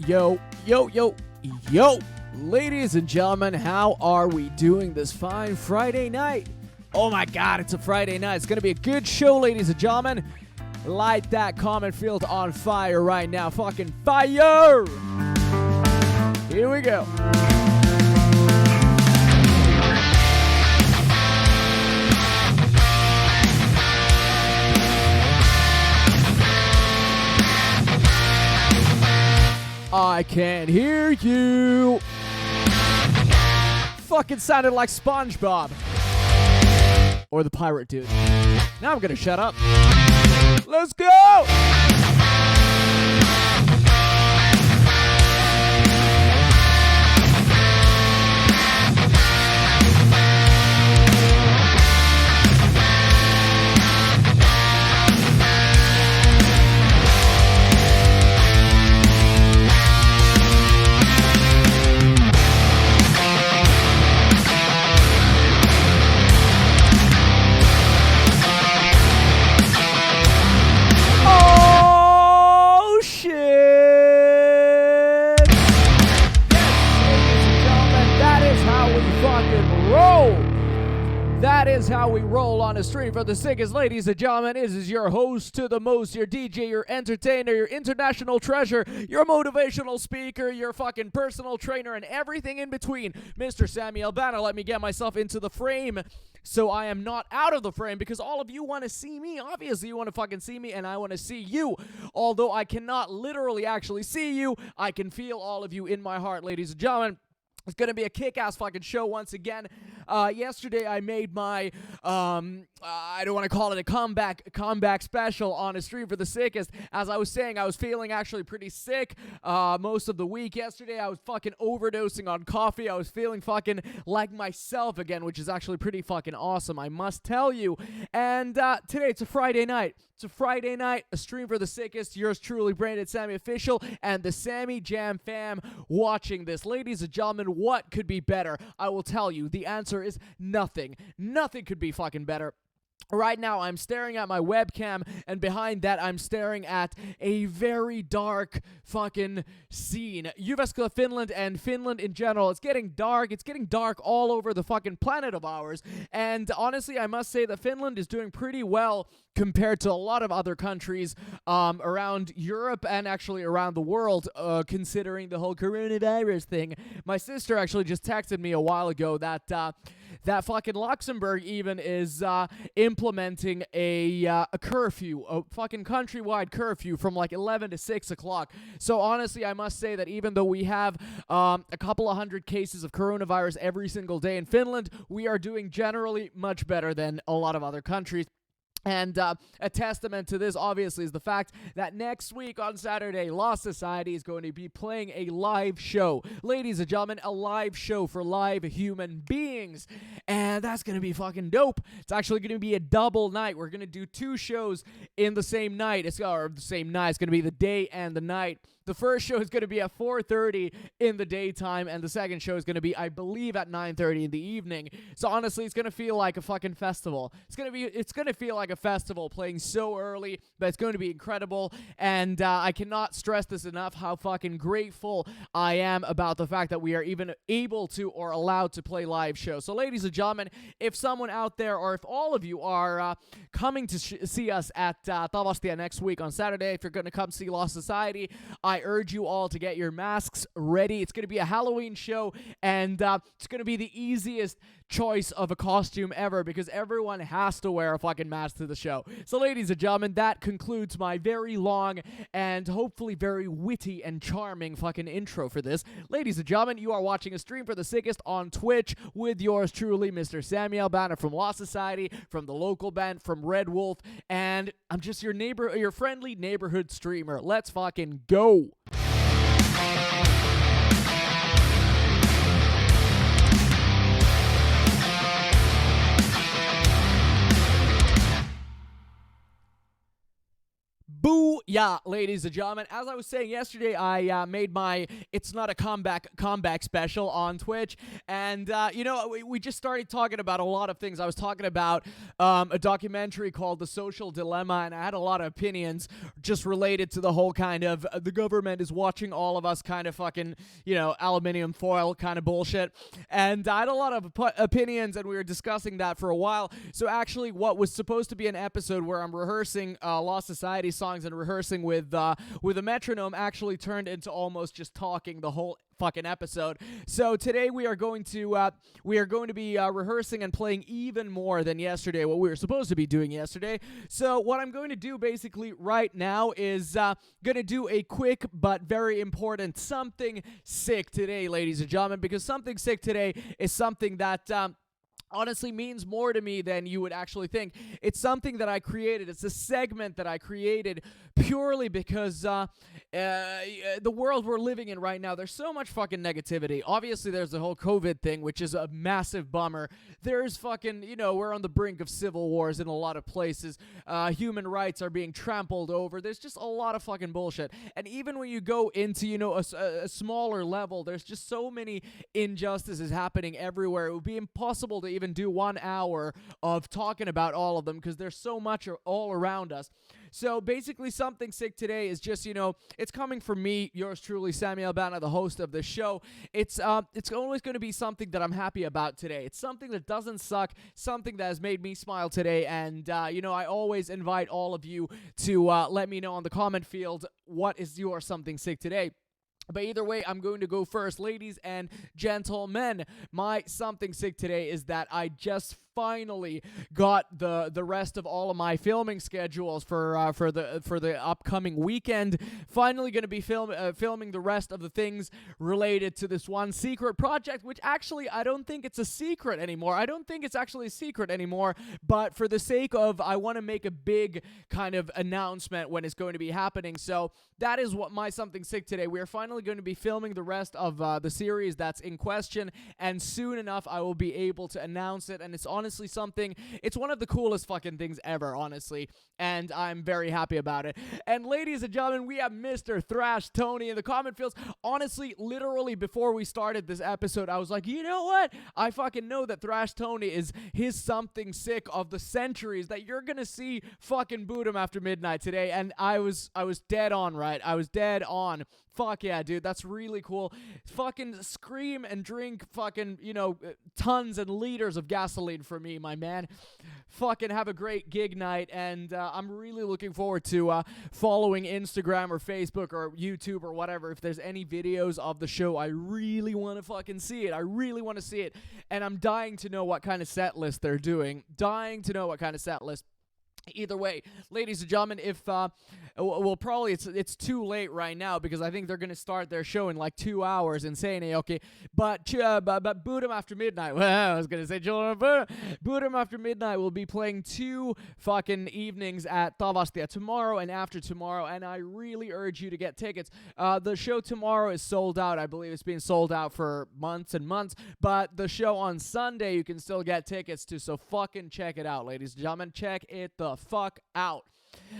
Yo, ladies and gentlemen, how are we doing this fine Friday night? Oh my god, it's a Friday night. It's gonna be a good show, ladies and gentlemen. Light that comment field on fire right now. Fucking fire! Here we go. I can't hear you. Fucking sounded like SpongeBob. Or the pirate dude. Now I'm gonna shut up. Let's go! That is how we roll on a stream for the sickest, ladies and gentlemen. This is your host to the most, your DJ, your entertainer, your international treasure, your motivational speaker, your fucking personal trainer, and everything in between, Mr. Samy Elbanna. Let me get myself into the frame so I am not out of the frame, because all of you want to see me. Obviously, you want to fucking see me, and I want to see you. Although I cannot literally actually see you, I can feel all of you in my heart, ladies and gentlemen. It's going to be a kick-ass fucking show once again. Yesterday I made my, I don't want to call it a comeback special on a stream for the sickest. As I was saying, I was feeling actually pretty sick most of the week. Yesterday I was fucking overdosing on coffee. I was feeling fucking like myself again, which is actually pretty fucking awesome, I must tell you. And today it's a Friday night. It's a Friday night, a stream for the sickest. Yours truly, Branded Sammy Official, and the Sammy Jam fam watching this. Ladies and gentlemen, what could be better? I will tell you, the answer is nothing. Nothing could be fucking better. Right now, I'm staring at my webcam, and behind that, I'm staring at a very dark fucking scene. Jyväskylä, Finland, and Finland in general. It's getting dark. It's getting dark all over the fucking planet of ours. And honestly, I must say that Finland is doing pretty well compared to a lot of other countries around Europe and actually around the world, considering the whole coronavirus thing. My sister actually just texted me a while ago that that fucking Luxembourg even is implementing a curfew, a fucking countrywide curfew from like 11 to 6 o'clock. So honestly, I must say that even though we have a couple of hundred cases of coronavirus every single day in Finland, we are doing generally much better than a lot of other countries. And a testament to this, obviously, is the fact that next week on Saturday, Lost Society is going to be playing a live show. Ladies and gentlemen, a live show for live human beings. And that's going to be fucking dope. It's actually going to be a double night. We're going to do two shows in the same night. It's going to be the day and the night. The first show is going to be at 4:30 in the daytime, and the second show is going to be, I believe, at 9:30 in the evening. So honestly, it's going to feel like a fucking festival. It's going to feel like a festival playing so early, but it's going to be incredible. And I cannot stress this enough, how fucking grateful I am about the fact that we are even able to or allowed to play live shows. So ladies and gentlemen, if someone out there, or if all of you are coming to see us at Tavastia next week on Saturday, if you're going to come see Lost Society, I urge you all to get your masks ready. It's going to be a Halloween show, and it's going to be the easiest choice of a costume ever, because everyone has to wear a fucking mask to the show. So ladies and gentlemen, that concludes my very long and hopefully very witty and charming fucking intro for this. Ladies and gentlemen, you are watching a stream for the sickest on Twitch with yours truly, Mr. Samy Elbanna from Lost Society, from the local band, from Red Wolf, and I'm just your friendly neighborhood streamer. Let's fucking go. Yeah, ladies and gentlemen, as I was saying yesterday, I made my It's Not a Comeback special on Twitch, and, we just started talking about a lot of things. I was talking about a documentary called The Social Dilemma, and I had a lot of opinions just related to the whole kind of the government is watching all of us kind of fucking, aluminum foil kind of bullshit, and I had a lot of opinions, and we were discussing that for a while. So actually, what was supposed to be an episode where I'm rehearsing Lost Society songs and rehearsing with a metronome actually turned into almost just talking the whole fucking episode. So today we are going to be rehearsing and playing even more than yesterday, what we were supposed to be doing yesterday. So what I'm going to do basically right now is going to do a quick but very important something sick today, ladies and gentlemen, because something sick today is something that honestly means more to me than you would actually think. It's something that I created. It's a segment that I created purely because the world we're living in right now, there's so much fucking negativity. Obviously, there's the whole COVID thing, which is a massive bummer. There's fucking, we're on the brink of civil wars in a lot of places. Human rights are being trampled over. There's just a lot of fucking bullshit. And even when you go into, a smaller level, there's just so many injustices happening everywhere. It would be impossible to even do 1 hour of talking about all of them because there's so much all around us. So basically, something sick today is just, it's coming from me, yours truly, Samy Elbanna, the host of the show. It's always going to be something that I'm happy about today. It's something that doesn't suck, something that has made me smile today, and, I always invite all of you to let me know on the comment field what is your something sick today. But either way, I'm going to go first. Ladies and gentlemen, my something sick today is that I just finally got the rest of all of my filming schedules for the upcoming weekend. Finally going to be filming the rest of the things related to this one secret project, which actually I don't think it's a secret anymore. I don't think it's actually a secret anymore, but for the sake of, I want to make a big kind of announcement when it's going to be happening. So that is what my something sick today. We are finally going to be filming the rest of the series that's in question, and soon enough I will be able to announce it, and it's honestly it's one of the coolest fucking things ever, honestly, and I'm very happy about it. And ladies and gentlemen, we have Mr. Thrash Tony in the comment fields. Honestly, literally before we started this episode, I was like, you know what? I fucking know that Thrash Tony is his something sick of the centuries, that you're gonna see fucking Boot 'em After Midnight today, and I was dead on, right? I was dead on. Fuck yeah, dude, that's really cool. Fucking scream and drink fucking, tons and liters of gasoline for me, my man. Fucking have a great gig night, and I'm really looking forward to following Instagram or Facebook or YouTube or whatever. If there's any videos of the show, I really want to fucking see it. I really want to see it, and I'm dying to know what kind of set list they're doing. Either way, ladies and gentlemen, if probably it's too late right now because I think they're gonna start their show in like 2 hours. Insane, okay? But Boot 'em After Midnight. Well, I was gonna say Boot 'em After Midnight will be playing 2 fucking evenings at Tavastia tomorrow and after tomorrow, and I really urge you to get tickets. The show tomorrow is sold out. I believe it's been sold out for months and months, but the show on Sunday you can still get tickets to. So fucking check it out, ladies and gentlemen. Check it the fuck out.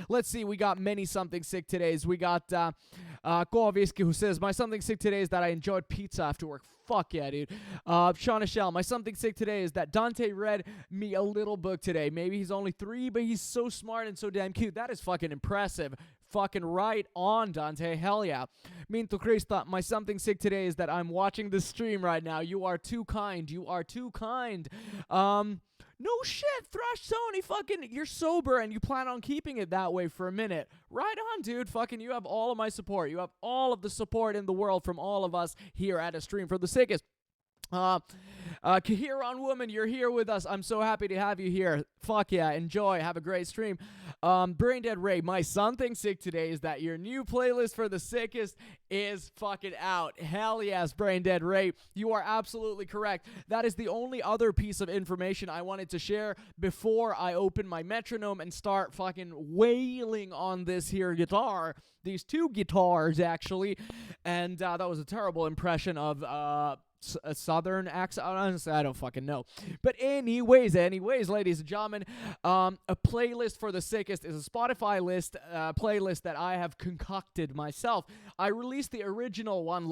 Let's see, we got many something sick todays. We got Koviski, who says, my something sick today is that I enjoyed pizza after work. Fuck yeah, dude. Sean Michelle, my something sick today is that Dante read me a little book today. Maybe he's only 3, but he's so smart and so damn cute. That is fucking impressive. Fucking right on, Dante. Hell yeah. Minto Krista, my something sick today is that I'm watching the stream right now. You are too kind. You are too kind. No shit, Thrash Tony, fucking, you're sober and you plan on keeping it that way for a minute. Right on, dude. Fucking, you have all of my support. You have all of the support in the world from all of us here at A Stream for the Sickest. Kahiron Woman, you're here with us. I'm so happy to have you here. Fuck yeah, enjoy. Have a great stream. Brain Dead Ray, my something sick today is that your new playlist for the sickest is fucking out. Hell yes, Brain Dead Ray. You are absolutely correct. That is the only other piece of information I wanted to share before I open my metronome and start fucking wailing on this here guitar. These 2 guitars, actually. And that was a terrible impression of a southern accent. Honestly, I don't fucking know. But anyways, ladies and gentlemen, a playlist for the sickest is a Spotify list, playlist that I have concocted myself. I released the original one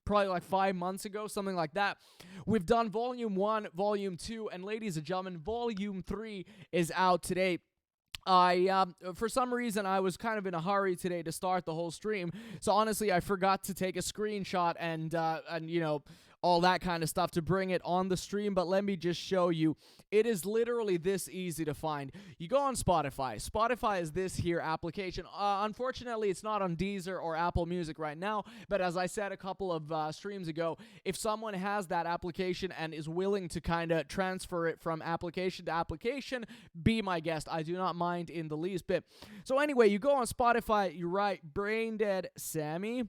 probably like 5 months ago, something like that. We've done volume 1, volume 2, and ladies and gentlemen, volume 3 is out today. For some reason, I was kind of in a hurry today to start the whole stream, so honestly, I forgot to take a screenshot and all that kind of stuff to bring it on the stream, but let me just show you. It is literally this easy to find. You go on Spotify. Spotify is this here application. Unfortunately, it's not on Deezer or Apple Music right now, but as I said a couple of streams ago, if someone has that application and is willing to kind of transfer it from application to application, be my guest. I do not mind in the least bit. So anyway, you go on Spotify, you write Braindead Samy,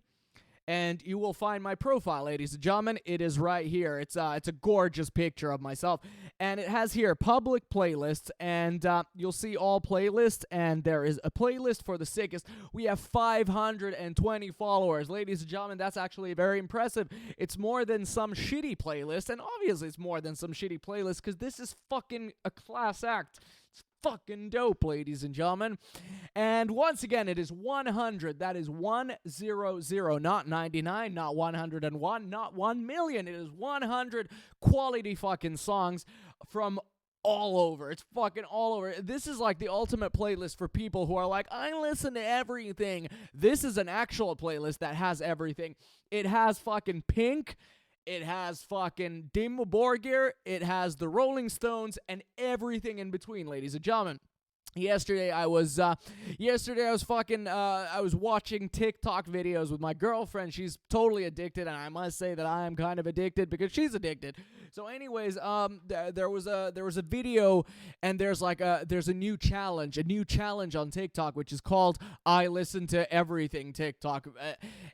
and you will find my profile, ladies and gentlemen. It is right here. It's a gorgeous picture of myself, and it has here public playlists, and you'll see all playlists, and there is a playlist for the sickest. We have 520 followers, ladies and gentlemen. That's actually very impressive. It's more than some shitty playlist, and obviously it's more than some shitty playlist because this is fucking a class act. It's fucking dope, ladies and gentlemen. And once again, it is 100. That is 100, not 99, not 101, not 1 million. It is 100 quality fucking songs from all over. It's fucking all over. This is like the ultimate playlist for people who are like, I listen to everything. This is an actual playlist that has everything. It has fucking Pink. It has fucking Dimmu Borgir, it has the Rolling Stones, and everything in between, ladies and gentlemen. Yesterday I was watching TikTok videos with my girlfriend. She's totally addicted, and I must say that I am kind of addicted because she's addicted. So anyways, there was a video, and there's a new challenge on TikTok, which is called I Listen to Everything TikTok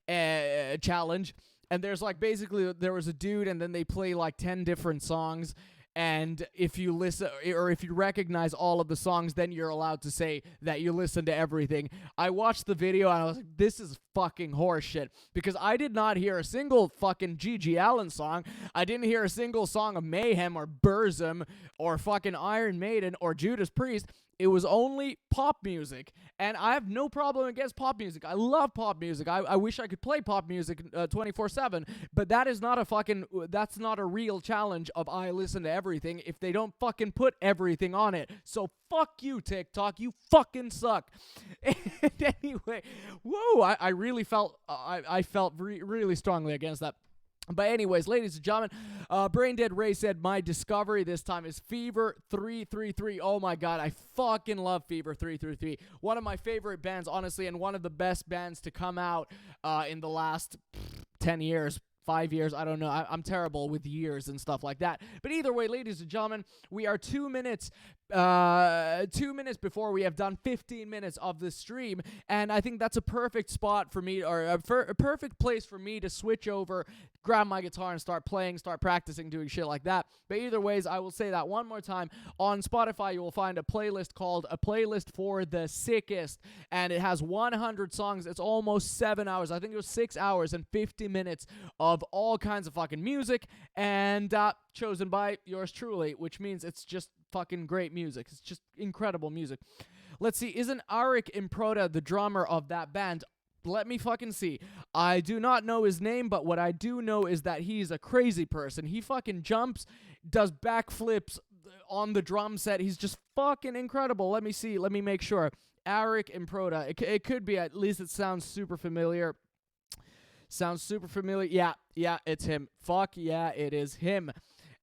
challenge. And there's basically there was a dude, and then they play 10 different songs, and if you listen or if you recognize all of the songs, then you're allowed to say that you listen to everything. I watched the video and I was like, this is fucking horseshit, because I did not hear a single fucking Gigi Allen song. I didn't hear a single song of Mayhem or Burzum or fucking Iron Maiden or Judas Priest. It was only pop music, and I have no problem against pop music. I love pop music. I wish I could play pop music 24/7, but that's not a real challenge of I listen to everything if they don't fucking put everything on it. So fuck you, TikTok. You fucking suck. And anyway, whoa, I really felt, I felt really strongly against that. But anyways, ladies and gentlemen, Braindead Ray said my discovery this time is Fever 333. Oh my god, I fucking love Fever 333. One of my favorite bands, honestly, and one of the best bands to come out in the last 10 years. 5 years, I don't know. I'm terrible with years and stuff like that. But either way, ladies and gentlemen, we are 2 minutes before we have done 15 minutes of the stream, and I think that's a perfect spot for me, or a perfect place for me to switch over, grab my guitar and start playing, start practicing, doing shit like that. But either ways, I will say that one more time. On Spotify, you will find a playlist called A Playlist for the Sickest, and it has 100 songs. It's almost 7 hours. I think it was 6 hours and 50 minutes of all kinds of fucking music, and chosen by yours truly, which means it's just fucking great music. It's just incredible music. Let's see, isn't Arik Improda the drummer of that band? Let me fucking see. I do not know his name, but what I do know is that he's a crazy person. He fucking jumps, does backflips on the drum set. He's just fucking incredible. Let me see. Let me make sure. Arik Improda. It could be. At least it sounds super familiar. Sounds super familiar. Yeah, it's him. Fuck yeah, it is him.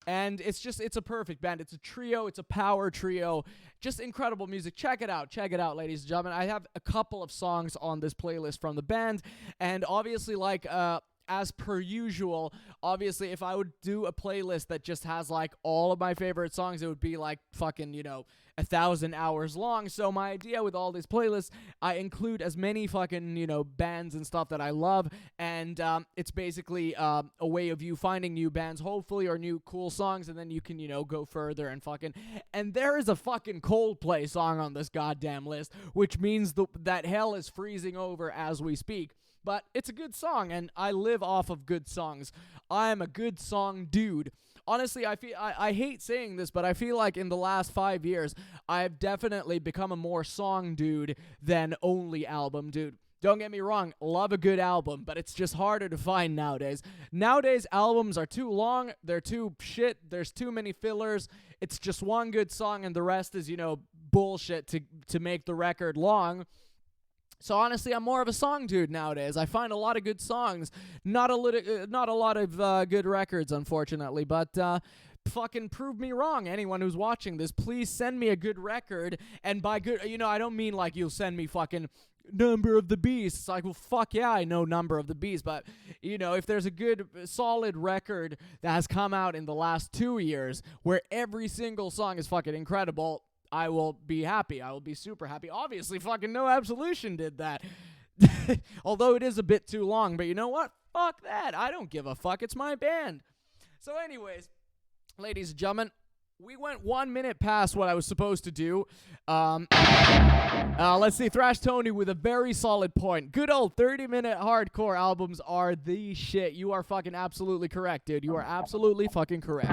And it's a perfect band. It's a trio. It's a power trio. Just incredible music. Check it out. Check it out, ladies and gentlemen. I have a couple of songs on this playlist from the band. And obviously, as per usual, obviously, if I would do a playlist that just has, all of my favorite songs, it would be, fucking, 1,000 hours long. So my idea with all these playlists, I include as many fucking, bands and stuff that I love, and it's basically a way of you finding new bands, hopefully, or new cool songs, and then you can, go further and fucking, and there is a fucking Coldplay song on this goddamn list, which means that hell is freezing over as we speak. but it's a good song, and I live off of good songs. I am a good song dude. Honestly, I hate saying this, but I feel like in the last 5 years, I've definitely become a more song dude than only album dude. Don't get me wrong, love a good album, but it's just harder to find nowadays. Nowadays, albums are too long, they're too shit, there's too many fillers. It's just one good song and the rest is, bullshit to make the record long. So honestly, I'm more of a song dude nowadays. I find a lot of good songs, not a lot of good records, unfortunately. But fucking prove me wrong. Anyone who's watching this, please send me a good record. And by good, I don't mean like you'll send me fucking Number of the Beast. It's like, well, fuck yeah, I know Number of the Beast. But if there's a good, solid record that has come out in the last 2 years where every single song is fucking incredible, I will be happy. I will be super happy. Obviously, fucking No Absolution did that. Although it is a bit too long, but you know what? Fuck that. I don't give a fuck. It's my band. So anyways, ladies and gentlemen, we went 1 minute past what I was supposed to do. Let's see. Thrash Tony with a very solid point. Good old 30-minute hardcore albums are the shit. You are fucking absolutely correct, dude. You are absolutely fucking correct.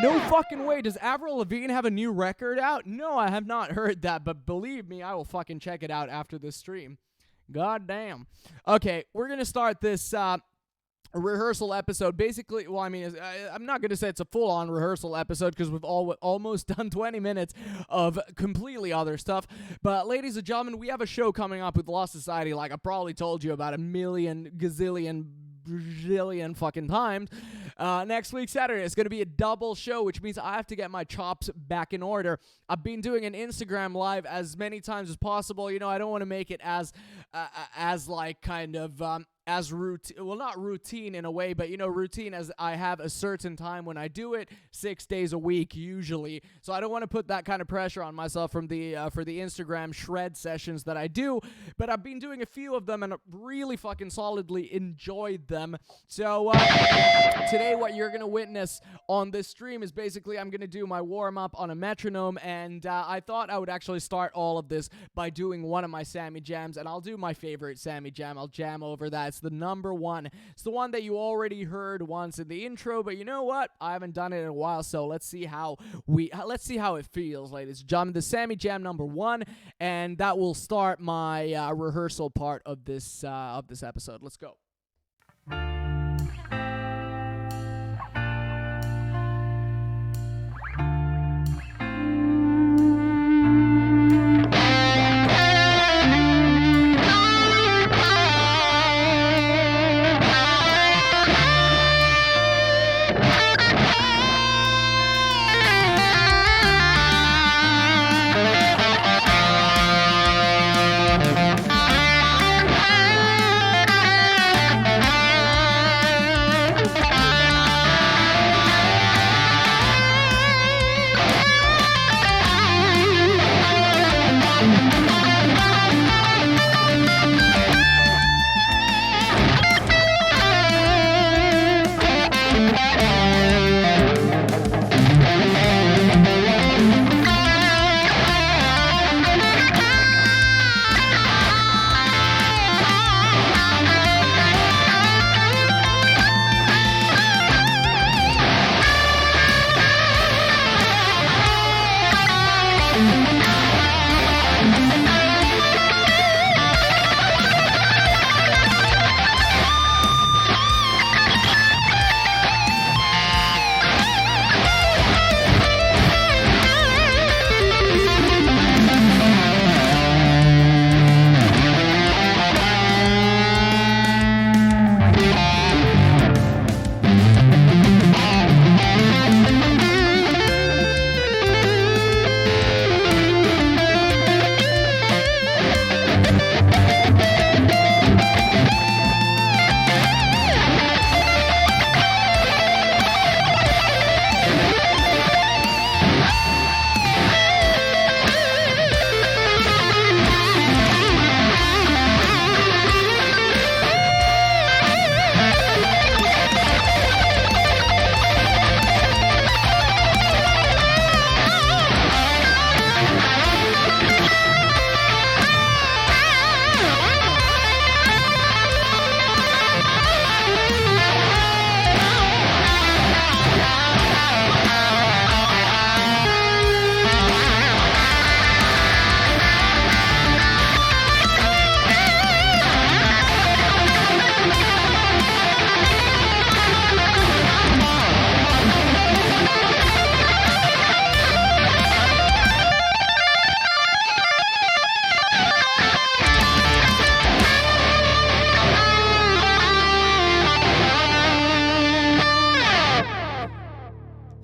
No fucking way. Does Avril Lavigne have a new record out? No, I have not heard that, but believe me, I will fucking check it out after this stream. God damn. Okay, we're gonna start this rehearsal episode. Basically, well, I'm not going to say it's a full-on rehearsal episode because we've almost done 20 minutes of completely other stuff. But ladies and gentlemen, we have a show coming up with Lost Society like I probably told you about a million, gazillion, brazillion fucking times. Next week, Saturday, it's going to be a double show, which means I have to get my chops back in order. I've been doing an Instagram live as many times as possible. I don't want to make it as like kind of as routine, well, not routine in a way, but routine as I have a certain time when I do it, 6 days a week usually. So I don't want to put that kind of pressure on myself from the for the Instagram shred sessions that I do, but I've been doing a few of them and really fucking solidly enjoyed them. So today what you're gonna witness on this stream is basically I'm gonna do my warm-up on a metronome, and I thought I would actually start all of this by doing one of my Samy jams, and I'll do my favorite Samy jam. I'll jam over that. It's the number one. It's the one that you already heard once in the intro, but you know what? I haven't done it in a while, so let's see how it feels, ladies and gentlemen. The Samy Jam number 1, and that will start my rehearsal part of this episode. Let's go.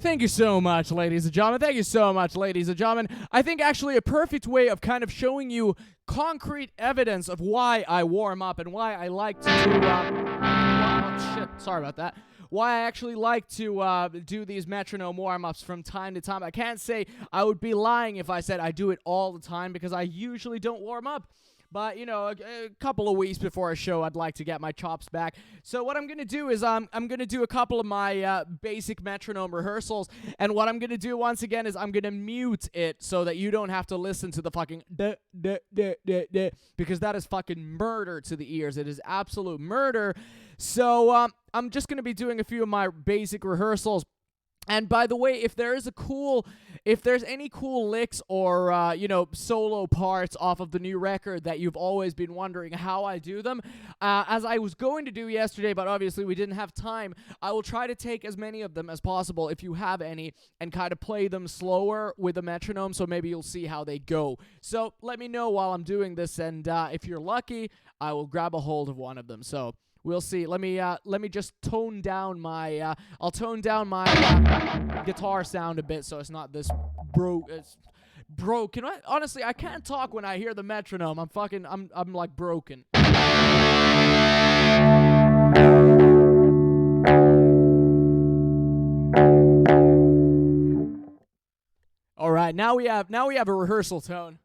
Thank you so much, ladies and gentlemen. Thank you so much, ladies and gentlemen. I think actually a perfect way of kind of showing you concrete evidence of why I warm up and why I like to do, oh, shit, sorry about that. Why I actually like to do these metronome warm-ups from time to time. I can't say I would be lying if I said I do it all the time because I usually don't warm up. But, you know, a couple of weeks before a show, I'd like to get my chops back. So what I'm going to do is I'm going to do a couple of my basic metronome rehearsals. And what I'm going to do once again is I'm going to mute it so that you don't have to listen to the fucking because that is fucking murder to the ears. It is absolute murder. So I'm just going to be doing a few of my basic rehearsals. And by the way, if there's any cool licks or, solo parts off of the new record that you've always been wondering how I do them, as I was going to do yesterday, but obviously we didn't have time, I will try to take as many of them as possible, if you have any, and kind of play them slower with a metronome, so maybe you'll see how they go. So let me know while I'm doing this, and if you're lucky, I will grab a hold of one of them. So we'll see. Let me just tone down my I'll tone down my guitar sound a bit so it's not this broken. Honestly, I can't talk when I hear the metronome. I'm like broken. All right, now we have a rehearsal tone.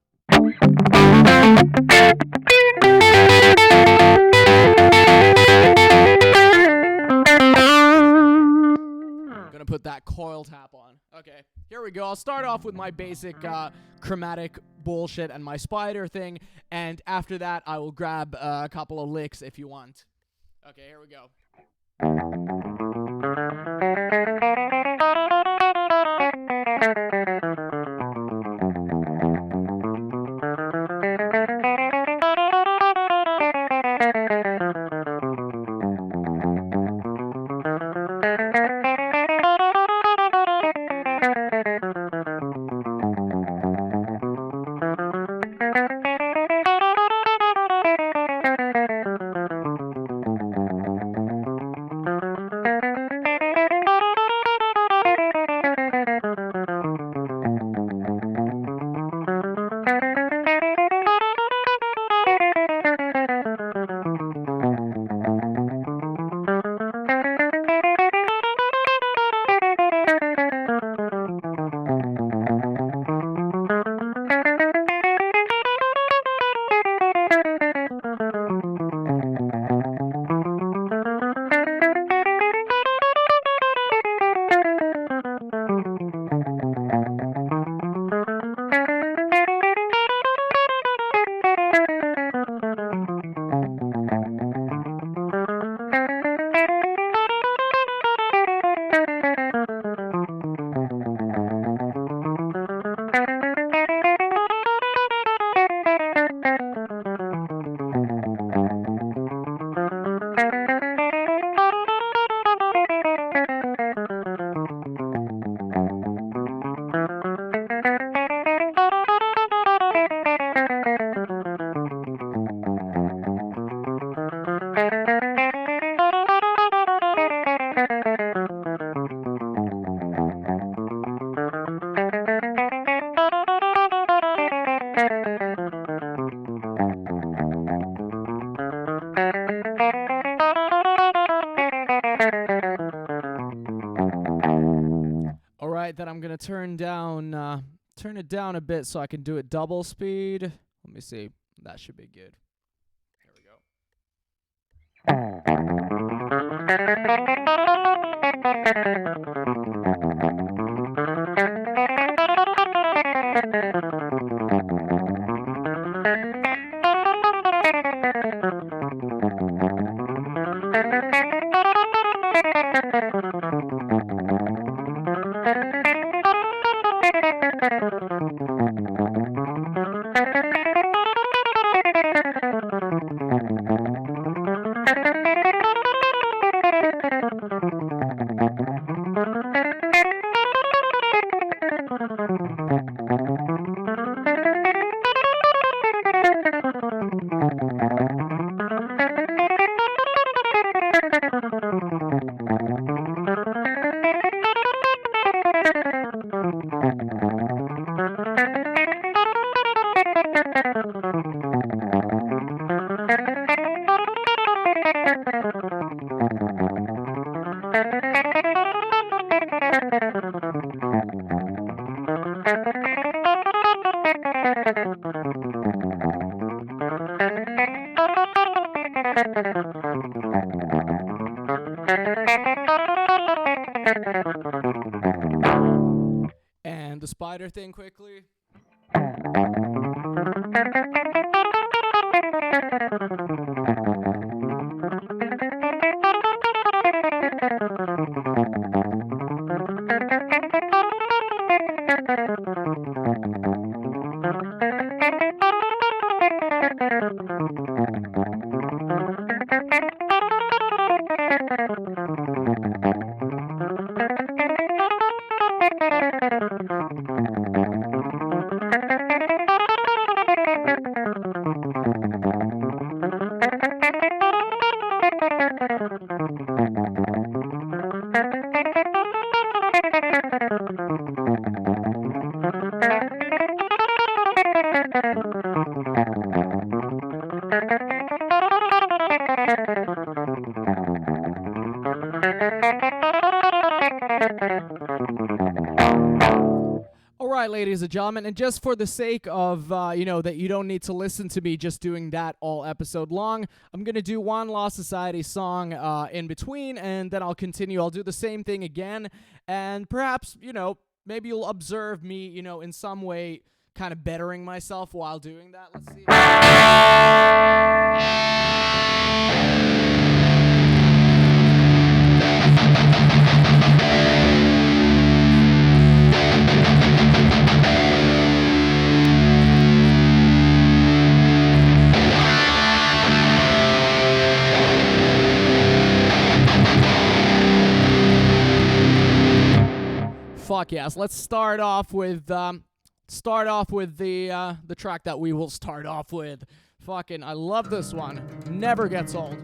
Put that coil tap on. Okay, here we go. I'll start off with my basic chromatic bullshit and my spider thing, and after that I will grab a couple of licks if you want. Okay, here we go. Then I'm gonna turn it down a bit so I can do it double speed. Let me see. That should be good. Here we go. And the spider thing quickly. Ladies and gentlemen, and just for the sake of that you don't need to listen to me just doing that all episode long, I'm gonna do one Lost Society song in between, and then I'll continue. I'll do the same thing again, and perhaps maybe you'll observe me in some way kind of bettering myself while doing that. Let's see. Fuck yes. Let's start off with the track that we will start off with. Fucking, I love this one. Never gets old.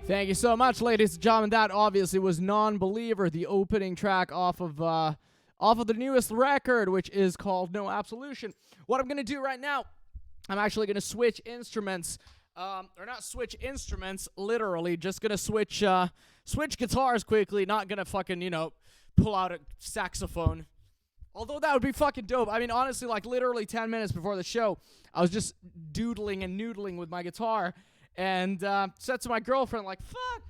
Thank you so much, ladies and gentlemen. That obviously was Non-Believer, the opening track off of the newest record, which is called No Absolution. What I'm going to do right now, I'm actually going to switch instruments. Or not switch instruments, literally. Just going to switch guitars quickly. Not going to fucking, pull out a saxophone. Although that would be fucking dope. I mean, honestly, like literally 10 minutes before the show, I was just doodling and noodling with my guitar. And said to my girlfriend, like, fuck,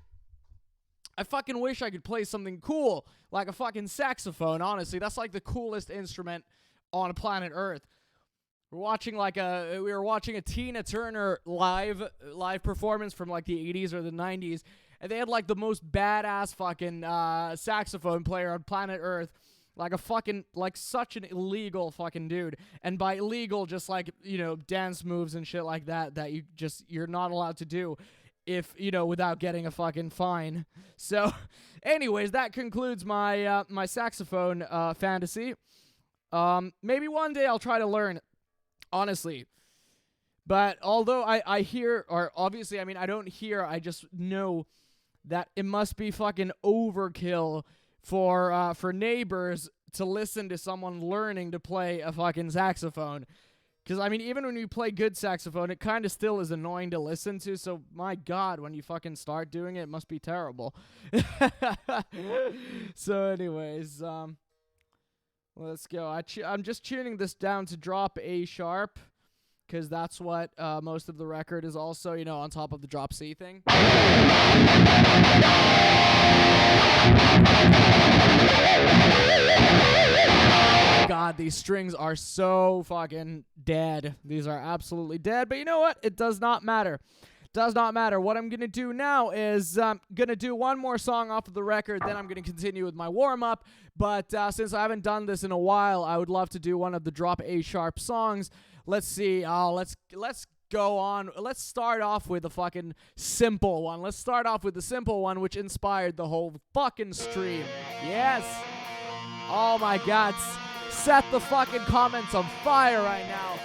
I fucking wish I could play something cool, like a fucking saxophone, honestly. That's like the coolest instrument on planet Earth. We were watching a Tina Turner live performance from like the 80s or the 90s, and they had like the most badass fucking saxophone player on planet Earth. Like a fucking, like such an illegal fucking dude. And by illegal, just like, dance moves and shit like that you're not allowed to do if, without getting a fucking fine. So, anyways, that concludes my, my saxophone, fantasy. Maybe one day I'll try to learn, honestly. But although I hear, or obviously, I mean, I don't hear, I just know that it must be fucking overkill for neighbors to listen to someone learning to play a fucking saxophone. Because, I mean, even when you play good saxophone, it kind of still is annoying to listen to. So, my God, when you fucking start doing it, it must be terrible. So, anyways, let's go. I'm just tuning this down to drop A sharp. Because that's what most of the record is also, on top of the drop C thing. God, these strings are so fucking dead. These are absolutely dead. But you know what? It does not matter. Does not matter. What I'm going to do now is going to do one more song off of the record. Then I'm going to continue with my warm-up. But since I haven't done this in a while, I would love to do one of the drop A sharp songs. Let's see. Let's go on. Let's start off with a fucking simple one. Let's start off with the simple one, which inspired the whole fucking stream. Yes. Oh my God. Set the fucking comments on fire right now.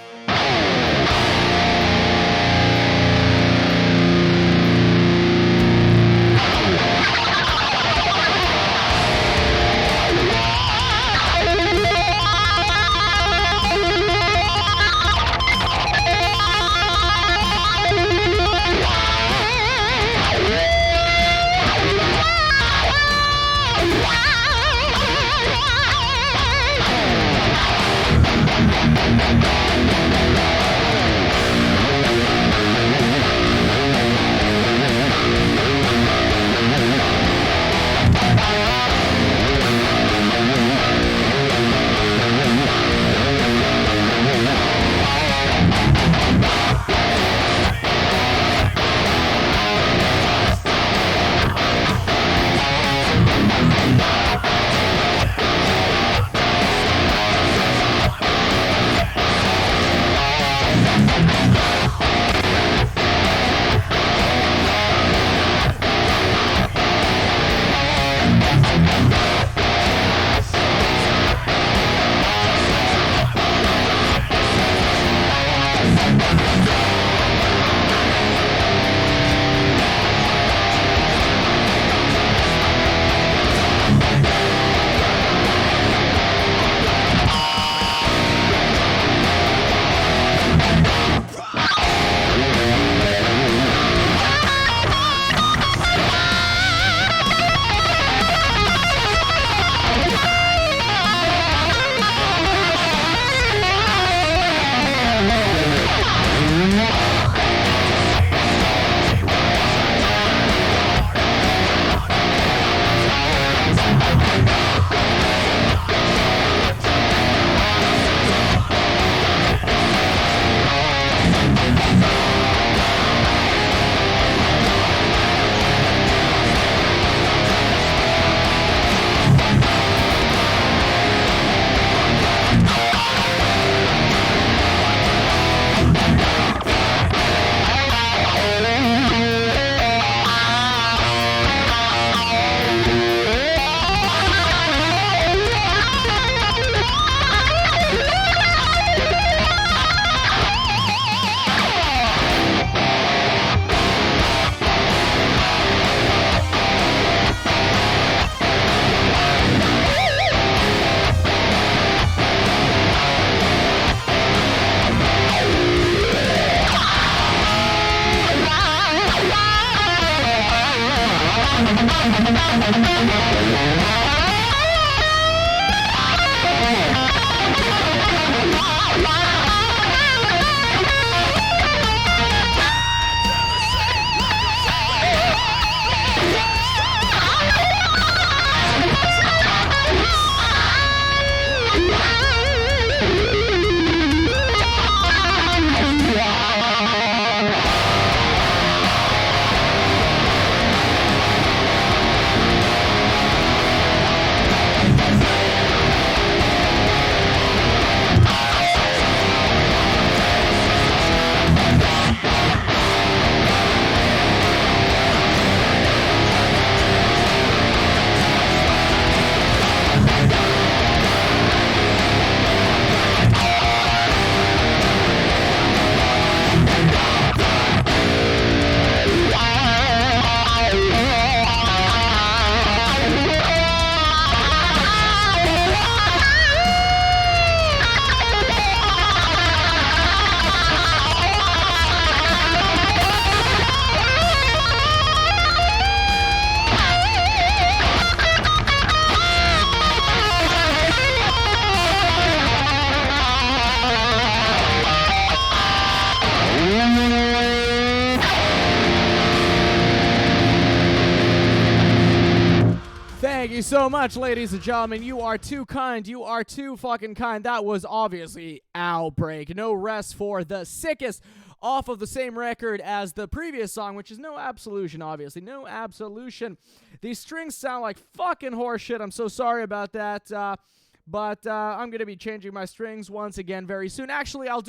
Thank you so much, ladies and gentlemen. You are too kind. You are too fucking kind. That was obviously Outbreak. No Rest for the Sickest, off of the same record as the previous song, which is No Absolution, obviously. No Absolution. These strings sound like fucking horseshit. I'm so sorry about that. But I'm going to be changing my strings once again very soon. Actually, I'll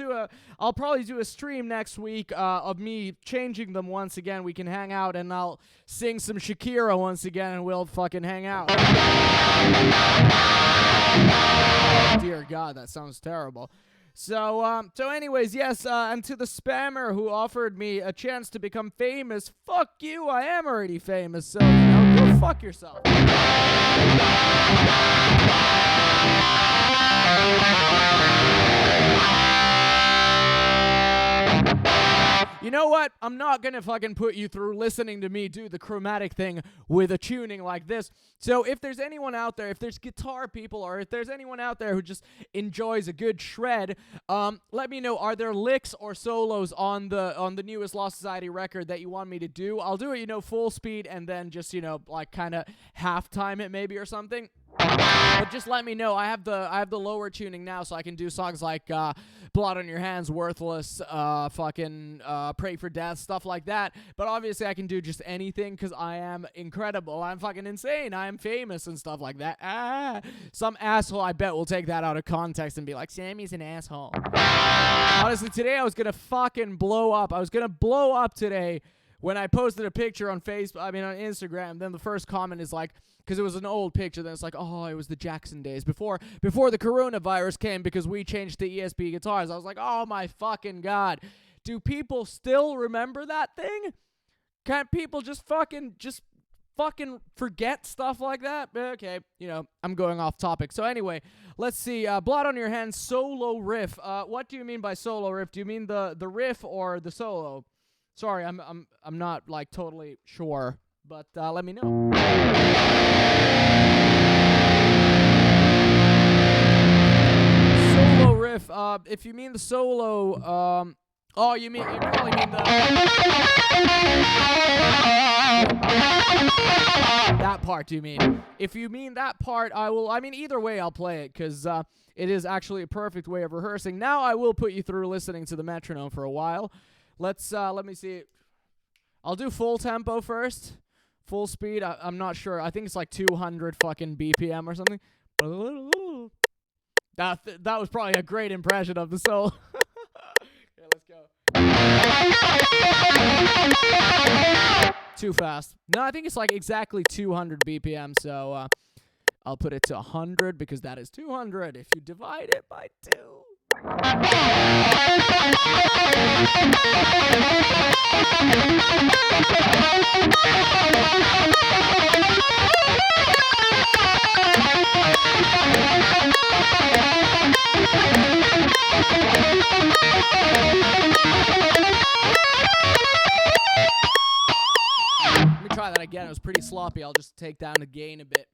probably do a stream next week of me changing them once again. We can hang out and I'll sing some Shakira once again and we'll fucking hang out. Dear God, that sounds terrible. So anyways, yes, and to the spammer who offered me a chance to become famous, fuck you, I am already famous, so, go fuck yourself. You know what? I'm not gonna fucking put you through listening to me do the chromatic thing with a tuning like this. So if there's anyone out there, if there's guitar people, or if there's anyone out there who just enjoys a good shred, let me know. Are there licks or solos on the newest Lost Society record that you want me to do? I'll do it, full speed, and then just, like kind of halftime it maybe or something. But just let me know. I have the lower tuning now, so I can do songs like Blood on Your Hands, Worthless, Pray for Death, stuff like that. But obviously I can do just anything because I am incredible. I'm fucking insane. I am famous and stuff like that. Some asshole I bet will take that out of context and be like, Sammy's an asshole. Honestly, today I was gonna fucking blow up. I was gonna blow up today when I posted a picture on Facebook, on Instagram. Then the first comment is like, because it was an old picture, then it's like, oh, it was the Jackson days before the coronavirus came because we changed to ESP guitars. I was like, oh my fucking God. Do people still remember that thing? Can't people just fucking forget stuff like that? Okay, I'm going off topic. So anyway, let's see. Blood on Your Hands, solo riff. What do you mean by solo riff? Do you mean the riff or the solo? Sorry, I'm not like totally sure, but let me know. Solo riff. If you mean the solo, you probably mean that part. Do you mean? If you mean that part, either way, I'll play it because it is actually a perfect way of rehearsing. Now I will put you through listening to the metronome for a while. Let me see. I'll do full tempo first. Full speed, I'm not sure. I think it's like 200 fucking BPM or something. That was probably a great impression of the solo. Okay, let's go. Too fast. No, I think it's like exactly 200 BPM, so I'll put it to 100 because that is 200 if you divide it by 2. Let me try that again. again, it was pretty sloppy. I'll just take down the gain a bit.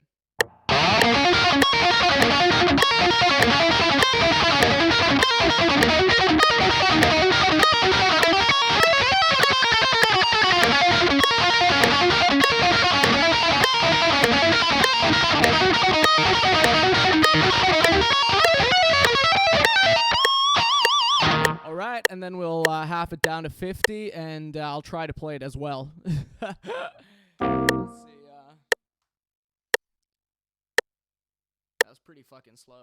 All right, and then we'll half it down to 50, and I'll try to play it as well. Let's see. That's pretty fucking slow.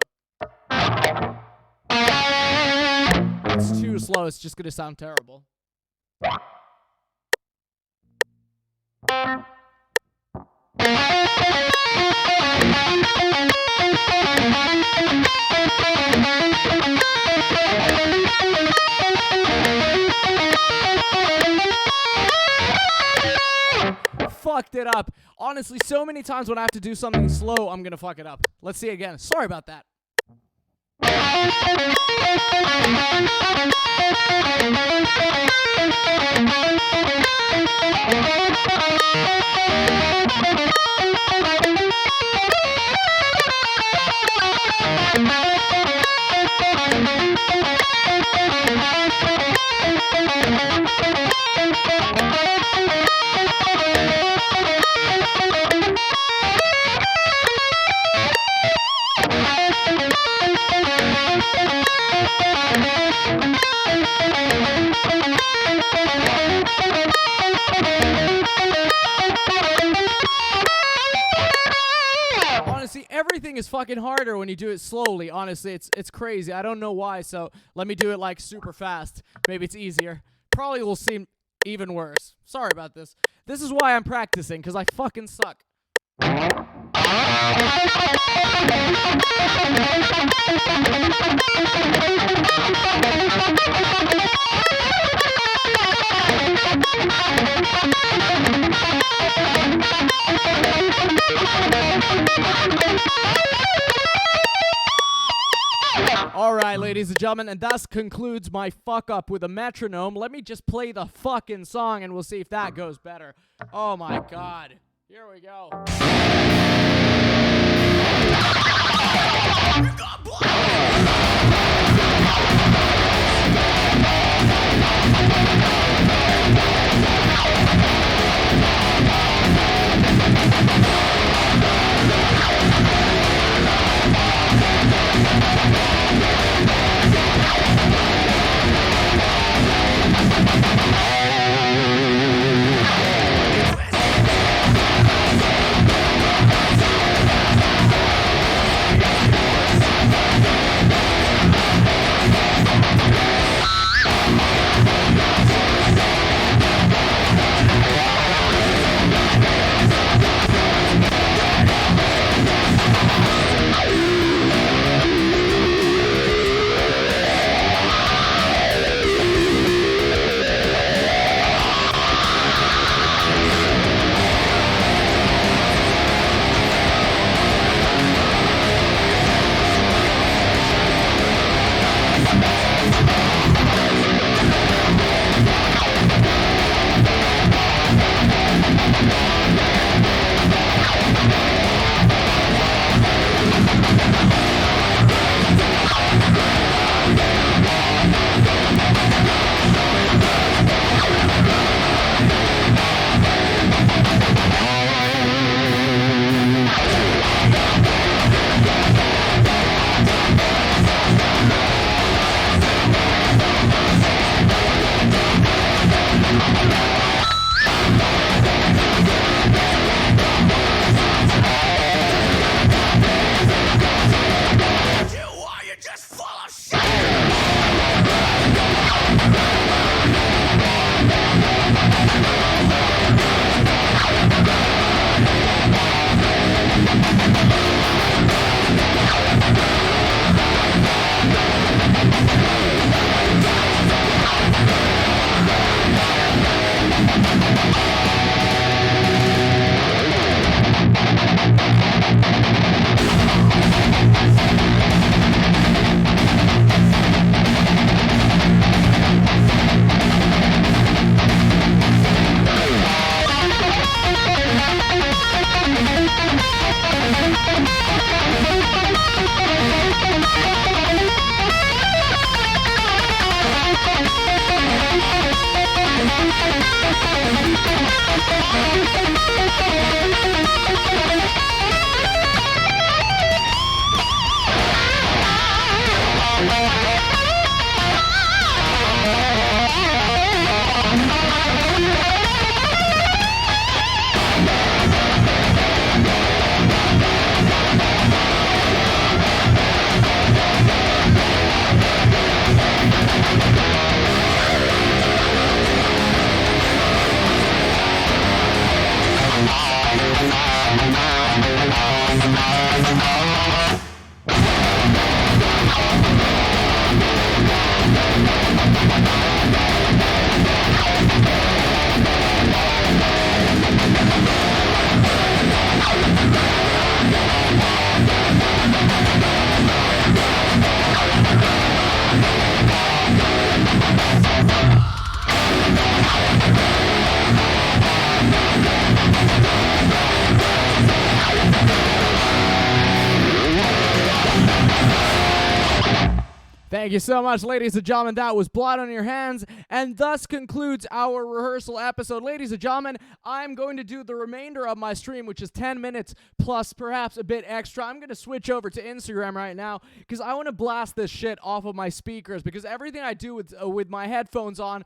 It's too slow. It's just gonna sound terrible. Fucked it up. Honestly, so many times when I have to do something slow, I'm gonna fuck it up. Let's see again. Sorry about that. Honestly, everything is fucking harder when you do it slowly. Honestly, it's crazy. I don't know why, so let me do it like super fast. Maybe it's easier. Probably will seem even worse. Sorry about this. This is why I'm practicing, because I fucking suck. Alright, ladies and gentlemen, and thus concludes my fuck up with a metronome. Let me just play the fucking song and we'll see if that goes better. Oh my god. Here we go. Thank you so much, ladies and gentlemen. That was Blood on Your Hands, and thus concludes our rehearsal episode. Ladies and gentlemen, I'm going to do the remainder of my stream, which is 10 minutes plus perhaps a bit extra. I'm going to switch over to Instagram right now because I want to blast this shit off of my speakers, because everything I do with my headphones on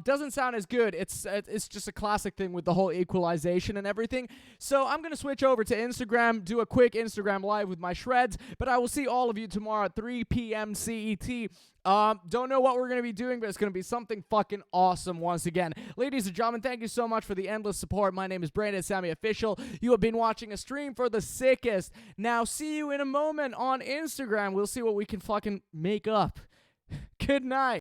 doesn't sound as good. It's just a classic thing with the whole equalization and everything. So I'm going to switch over to Instagram, do a quick Instagram live with my shreds, but I will see all of you tomorrow at 3 p.m. CET. Don't know what we're going to be doing, but it's going to be something fucking awesome once again. Ladies and gentlemen, thank you so much for the endless support. My name is Brandon Samy Official. You have been watching a stream for the sickest. Now, see you in a moment on Instagram. We'll see what we can fucking make up. Good night.